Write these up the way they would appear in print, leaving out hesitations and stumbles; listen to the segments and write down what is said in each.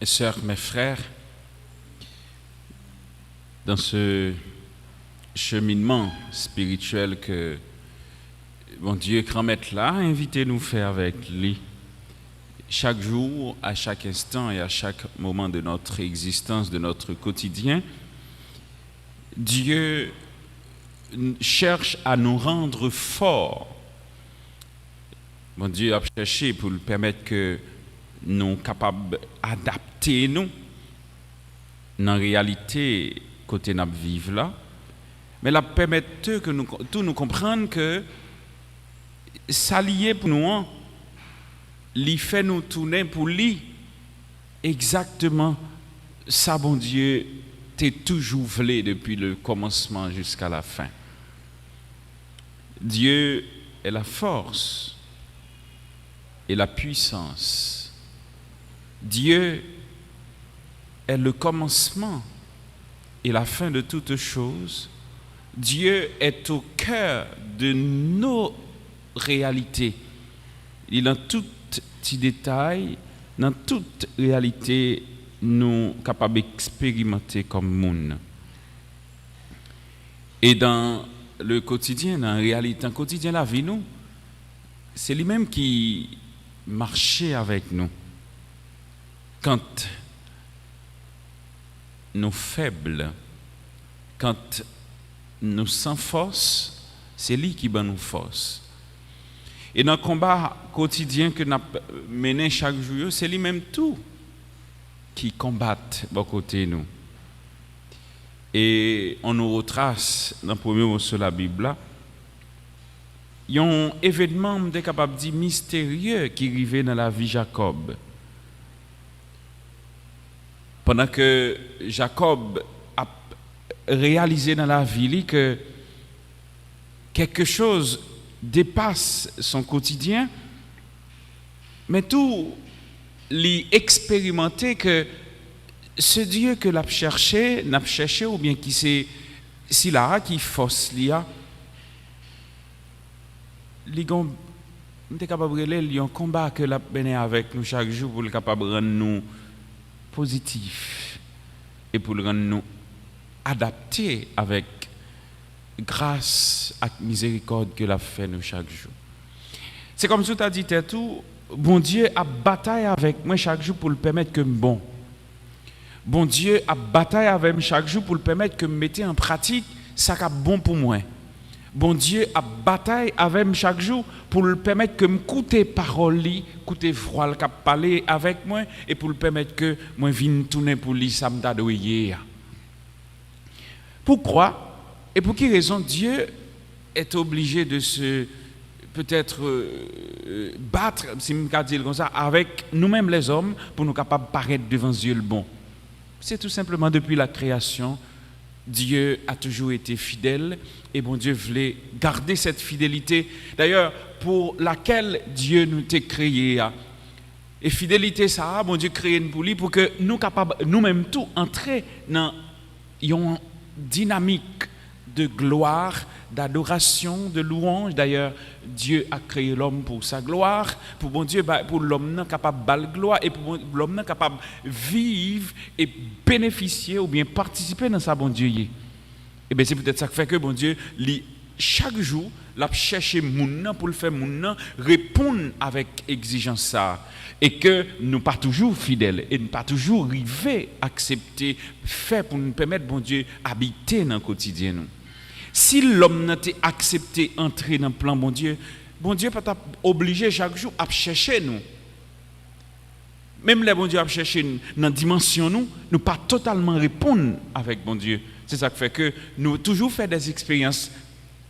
sœurs, mes frères, dans ce cheminement spirituel que bon Dieu grand maître là, invitez-nous faire avec lui chaque jour, à chaque instant et à chaque moment de notre existence, de notre quotidien. Dieu cherche à nous rendre forts. Bon Dieu a cherché pour le permettre que nous sommes capables d'adapter nous dans la réalité côté nous vivons là, mais la permettre que nous tous nous comprendre que ça lié pour nous, lui fait nous tourner pour lui exactement ça bon Dieu t'es toujours voulu depuis le commencement jusqu'à la fin. Dieu est la force et la puissance. Dieu est le commencement et la fin de toutes choses. Dieu est au cœur de nos réalités. Il est dans tout petit détail, dans toute réalité, nous sommes capables d'expérimenter comme monde. Et dans le quotidien, dans la réalité, dans le quotidien, la vie, nous, c'est lui-même qui marchait avec nous. Quand nous faibles, quand nous sans force, c'est lui qui donne nous force. Et dans le combat quotidien que nous menons chaque jour, c'est lui-même tout qui combat à côté de nous. Et on nous retrace dans le premier mot sur la Bible, il y a un événement, on est capable de dire, mystérieux qui arrivait dans la vie de Jacob. Pendant que Jacob a réalisé dans la vie que quelque chose dépasse son quotidien, mais tout l'expérimenter que ce Dieu que l'a cherché ou bien qui c'est si là qui force lia ligon on est capable de un combat que l'a mené avec nous chaque jour pour le capable rendre nous positifs et pour le rendre nous adaptés avec grâce et miséricorde que l'a fait nous chaque jour. C'est comme si tu as dit tout, bon Dieu a bataille avec moi chaque jour pour le permettre que bon. Bon Dieu a bataille avec moi chaque jour pour le permettre que me mette en pratique ça qui est bon pour moi. Bon Dieu a bataille avec moi chaque jour pour le permettre que me écouter parole li, écouter froid qui parler avec moi et pour le permettre que moi vienne tourner pour lui ça me doyer. Pourquoi et pour quelle raison Dieu est obligé de se peut-être battre, si je peux dire comme ça, avec nous-mêmes les hommes pour nous capables de paraître devant Dieu le bon? C'est tout simplement depuis la création, Dieu a toujours été fidèle et bon Dieu voulait garder cette fidélité. D'ailleurs, pour laquelle Dieu nous a créés. Et fidélité, ça, bon Dieu créé pour lui pour que nous capables, nous-mêmes tout, entrer dans une dynamique de gloire, d'adoration, de louange. D'ailleurs, Dieu a créé l'homme pour sa gloire, pour bon Dieu, pour l'homme capable de gloire et pour l'homme capable de vivre et bénéficier ou bien participer dans sa bon Dieu. Et bien c'est peut-être ça qui fait que bon Dieu, chaque jour, l'a cherché moun pour le faire moun répondre avec exigence ça. Et que nous pas toujours fidèles et nous pas toujours arriver à accepter fait pour nous permettre bon Dieu habiter dans le quotidien nous. Si l'homme n'a pas accepté entrer dans le plan bon Dieu peut être obligé chaque jour à chercher nous. Même les bon Dieu à chercher dans la dimension nous pas totalement répondre avec bon Dieu. C'est ça qui fait que nous toujours fait des expériences,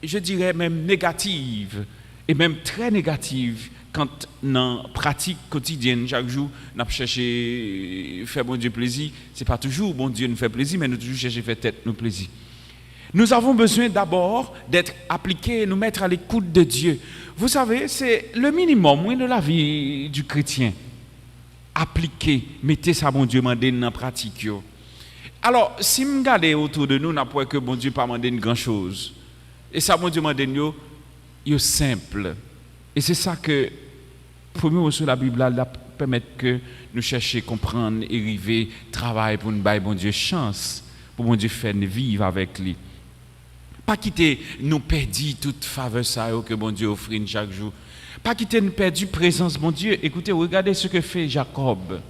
je dirais même négatives et même très négatives quand dans la pratique quotidienne chaque jour nous chercher faire bon Dieu plaisir. C'est pas toujours bon Dieu nous fait plaisir, mais nous toujours chercher faire tête nous plaisir. Nous avons besoin d'abord d'être appliqués, nous mettre à l'écoute de Dieu. Vous savez, c'est le minimum de la vie du chrétien. Appliquer, mettez ça, bon Dieu, mandé dans la pratique. Alors, si nous regardons autour de nous, nous n'avons que bon Dieu pas mandé une grande chose. Et ça, bon Dieu, mandé c'est simple. Et c'est ça que, premier mot sur la Bible, là, permet que nous chercher comprendre et arriver travail pour nous bailler bon Dieu chance pour bon Dieu faire nous vivre avec lui. Pas quitter nous perdre toute faveur ça que bon Dieu offre chaque jour. Pas quitter nous perdre présence bon Dieu. Écoutez, regardez ce que fait Jacob.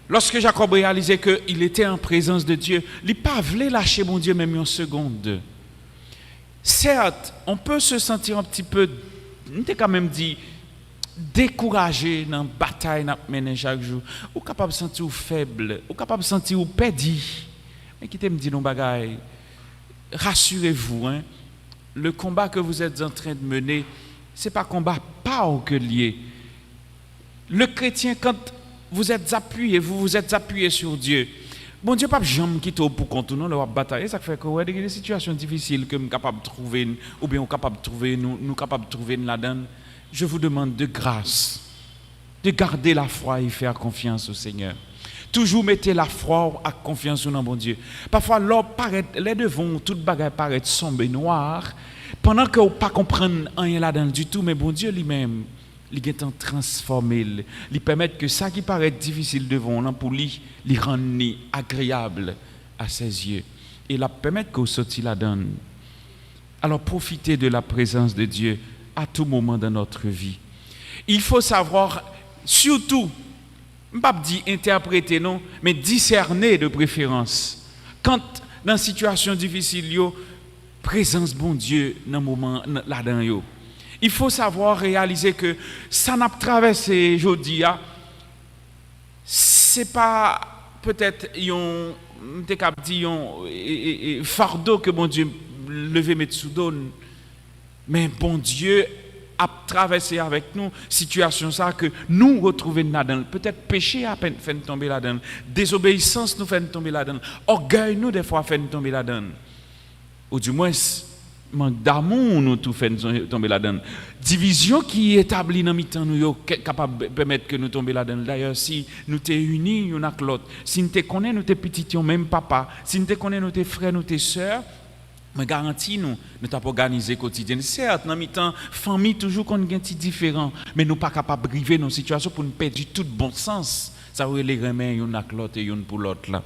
Lorsque Jacob réalisait qu'il était en présence de Dieu, il n'a pas voulu lâcher bon Dieu même une seconde. Certes, on peut se sentir un petit peu, on t'a quand même dit, découragé dans la bataille qu'on mène chaque jour. Ou capable de se sentir faible, ou capable de se sentir perdu. Mais qui me dit non bagaille, rassurez-vous, hein, le combat que vous êtes en train de mener, ce n'est pas un combat pas au que lié. Le chrétien, quand vous êtes appuyé sur Dieu. Bon Dieu, pas jamais quitter pour contourner la bataille. Ça fait que ouais, des situations difficiles que nous sommes capables de trouver, ou bien nous capables de trouver là-dedans. Je vous demande de grâce, de garder la foi et faire confiance au Seigneur. Toujours mettez la foi et confiance dans bon Dieu. Parfois, les devants, toute bagaille paraît sombre et noire, pendant que vous ne pas comprendre rien là-dedans du tout, mais bon Dieu lui-même, il est en transformer, il permet que ça qui paraît difficile devant nous, pour lui, il rend agréable à ses yeux. Et il permet que vous sortiez là-dedans. Alors profitez de la présence de Dieu à tout moment dans notre vie. Il faut savoir, surtout, je ne vais pas dire interpréter, non, mais discerner de préférence. Quand, dans une situation difficile, présence bon Dieu dans le moment là-dedans. Il faut savoir réaliser que ça n'a pas traversé aujourd'hui. Ce n'est pas peut-être un fardeau que bon Dieu levé mettre sous donne. Mais bon Dieu a traversé avec nous situation ça que nous retrouvons là-dedans. Peut-être péché a fait tomber là-dedans. Désobéissance nous fait tomber là-dedans. Orgueil nous des fois fait tomber là-dedans. Ou du moins manque d'amour nous tout fait tomber là-dedans. Division qui est établie dans mi-temps nous capable de permettre que nous tomber là-dedans. D'ailleurs si nous t'es unis une avec l'autre, si nous te connaissons nous t'es petits même papa, si nous te connaissons nous t'es frères nous t'es sœurs, mais garantis nous t'avons organisé quotidien. Certes dans mi-temps famille toujours qu'on est différent, mais nous pas capable de briver nos situations pour nous perdre tout bon sens. Ça aurait les remettre une avec l'autre et une pour l'autre là.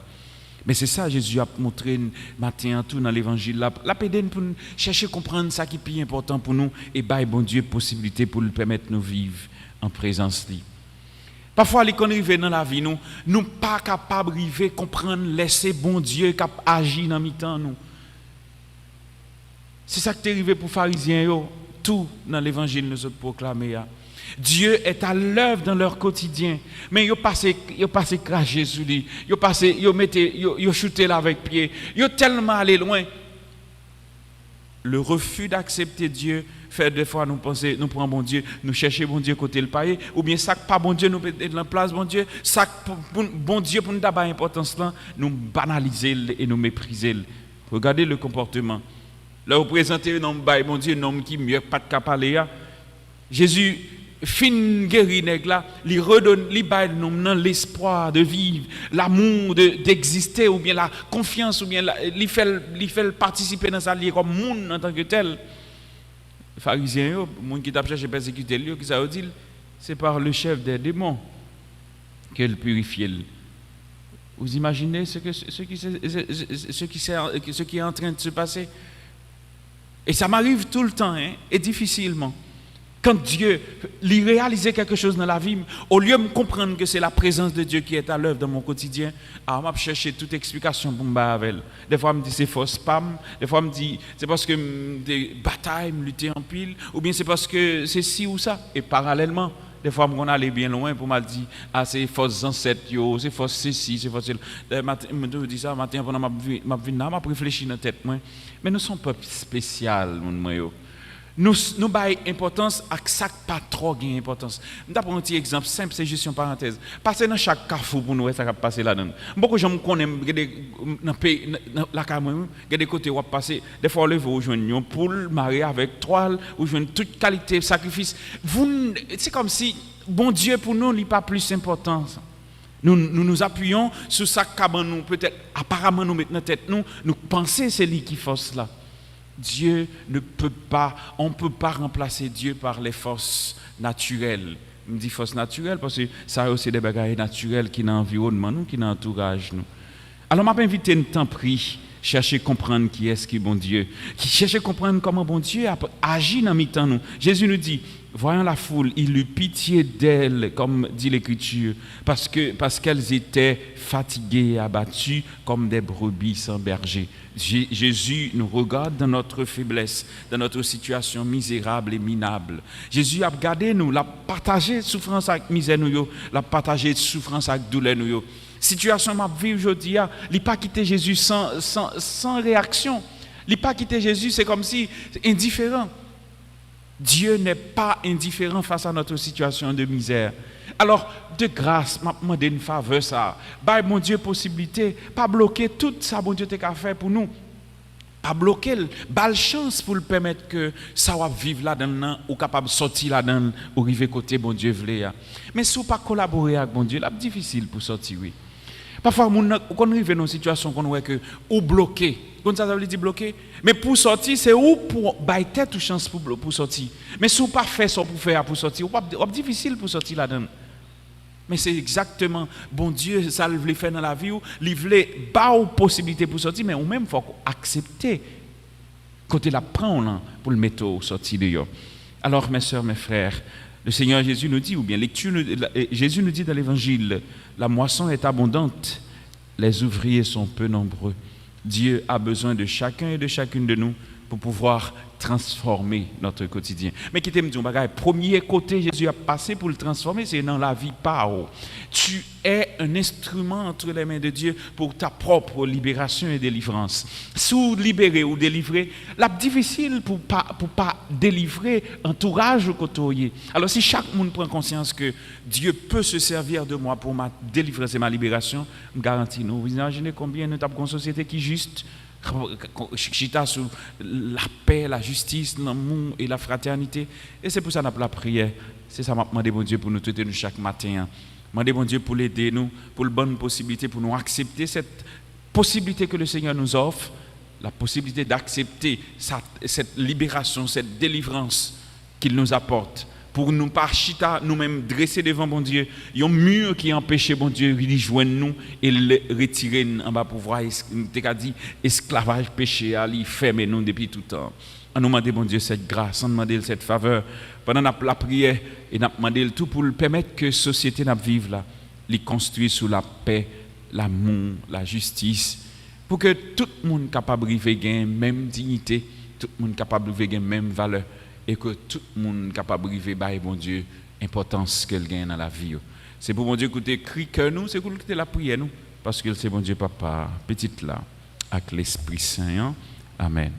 Mais c'est ça Jésus a montré matin tout dans l'évangile là. La pédine pour chercher à comprendre ça qui est plus important pour nous et bailler bon Dieu possibilité pour le permettre de nous vivre en présence de lui. Parfois les arrivent dans la vie nous pas capable de comprendre laisser bon Dieu qui agit dans mi-temps nous. C'est ça qui est arrivé pour les pharisiens tout dans l'évangile nous autres proclamé. Dieu est à l'œuvre dans leur quotidien. Mais ils passent cracher sur lui. Ils shooté là avec pied. Ils tellement allé loin. Le refus d'accepter Dieu fait des fois nous penser, nous prenons bon Dieu, nous chercher bon Dieu côté le païen, ou bien ça pas bon Dieu nous mettre en place bon Dieu, ça bon Dieu pour nous d'avoir importance là, nous banaliser et nous mépriser. Regardez le comportement. Là vous présentez un homme bon Dieu, un homme qui mieux pas de parler. Jésus fin guéri nèg là, lui redonne lui bail nous l'espoir de vivre, l'amour d'exister ou bien la confiance ou bien lui fait participer dans sa vie comme monde en tant que tel. Pharisiens monde qui t'a cherché persécuter lui qui ça dit c'est par le chef des démons qu'elle purifie. Vous imaginez ce qui est en train de se passer? Et ça m'arrive tout le temps et difficilement. Quand Dieu lui réalisait quelque chose dans la vie, au lieu de me comprendre que c'est la présence de Dieu qui est à l'œuvre dans mon quotidien, je vais chercher toute explication pour me battre avec elle. Des fois, je me dis c'est faux spam, des fois, je me dis c'est parce que des batailles, me lutter en pile, ou bien c'est parce que c'est ci ou ça. Et parallèlement, des fois, on allait bien loin pour me dire c'est fausses ancêtres, c'est faux ceci, c'est faux cela. Je dis ça matin pendant ma vie, je réfléchis dans la tête. Mais nous sommes pas spécial, mon Nous avons importance à ça pas trop d'importance. Je vais prendre un petit exemple simple, c'est juste une parenthèse. Passer dans chaque carrefour pour nous, ça va passer là-dedans. Beaucoup de gens connaissent dans la caméra, il y a des côtés où on passe. Des fois, on le voit, on joue une poule, mariée avec trois, on joue toute qualité, sacrifice. C'est comme si, bon Dieu, pour nous, il n'est pas plus important. Nous appuyons sur ça que nous, peut-être, apparemment, nous mettons dans la tête, nous pensons que c'est lui qui force là. Dieu ne peut pas, on ne peut pas remplacer Dieu par les forces naturelles. Je dis force naturelle parce que ça aussi des bagages naturels qui dans l'environnement nous, qui dans l'entourage nous. Alors m'a invité un temps pris chercher à comprendre qui est-ce qui est bon Dieu, qui cherche à comprendre comment bon Dieu agit dans mi-temps nous. Jésus nous dit, voyant la foule, il eut pitié d'elles, comme dit l'Écriture, parce qu'elles étaient fatiguées et abattues comme des brebis sans berger. Jésus nous regarde dans notre faiblesse, dans notre situation misérable et minable. Jésus a regardé nous, l'a partagé souffrance avec misère nous, l'a partagé souffrance avec douleur nous. Situation m'a vie aujourd'hui, il n'a pas quitté Jésus sans réaction. Il n'a pas quitté Jésus, c'est comme si indifférent. Dieu n'est pas indifférent face à notre situation de misère. Alors, de grâce, m'a demandé une faveur ça. Bah, mon Dieu, possibilité, pas bloquer tout ça, bon Dieu, t'as fait pour nous. Pas bloquer, bal chance pour le permettre que ça va vivre là-dedans, ou capable de sortir là-dedans, ou arriver côté bon Dieu voulait. Mais si vous pas collaborer avec bon Dieu, c'est difficile pour sortir, oui. Parfois, quand on arrive dans une situation qu'on voit que ou bloqué, quand ça veut dire bloqué, mais pour sortir, c'est ou pour bailler tête ou chance pour sortir. Mais si vous pas fait ça pour faire pour sortir, c'est difficile pour sortir là-dedans. Mais c'est exactement, bon Dieu, ça le voulait faire dans la vie, il voulait pas aux possibilités pour sortir, mais ou même il faut accepter côté la prendre pour le mettre au sortir dehors. Alors, mes sœurs, mes frères, le Seigneur Jésus nous dit, ou bien Jésus nous dit dans l'Évangile, la moisson est abondante, les ouvriers sont peu nombreux. Dieu a besoin de chacun et de chacune de nous pour pouvoir transformer notre quotidien. Mais qui t'aime dire, premier côté Jésus a passé pour le transformer, c'est dans la vie par. Tu es un instrument entre les mains de Dieu pour ta propre libération et délivrance. Sous libérer ou délivrer, la difficile pour pas délivrer entourage ou côtoyer. Alors si chaque monde prend conscience que Dieu peut se servir de moi pour ma délivrance et ma libération, me garantis nous. Vous imaginez combien nous avons une société qui est juste, chita sur la paix, la justice, l'amour et la fraternité. Et c'est pour ça qu'on a la prière. C'est ça que je demande bon Dieu pour nous traiter nous chaque matin. Je demande bon Dieu pour l'aider nous, pour la bonne possibilité, pour nous accepter cette possibilité que le Seigneur nous offre, la possibilité d'accepter cette libération, cette délivrance qu'il nous apporte. Pour nous pas chita nous-mêmes dresser devant bon Dieu, il y a un mur qui empêche bon Dieu de joindre nous et le retirer en bas pour voir dit esclavage péché à lui fermer nous depuis tout temps. On nous demande bon Dieu cette grâce, on nous demande cette faveur pendant la prière et on demande tout pour le permettre que la société n'a vive là, les construire sous la paix, l'amour, la justice, pour que tout le monde capable de gagner même dignité, tout le monde capable de gagner même valeur. Et que tout le monde est capable de vivre, bon Dieu, l'importance qu'elle gagne dans la vie. C'est pour bon Dieu écouter cri que nous, c'est pour écouter la prière nous, parce que c'est bon Dieu Papa, petite là, avec l'Esprit Saint. Amen.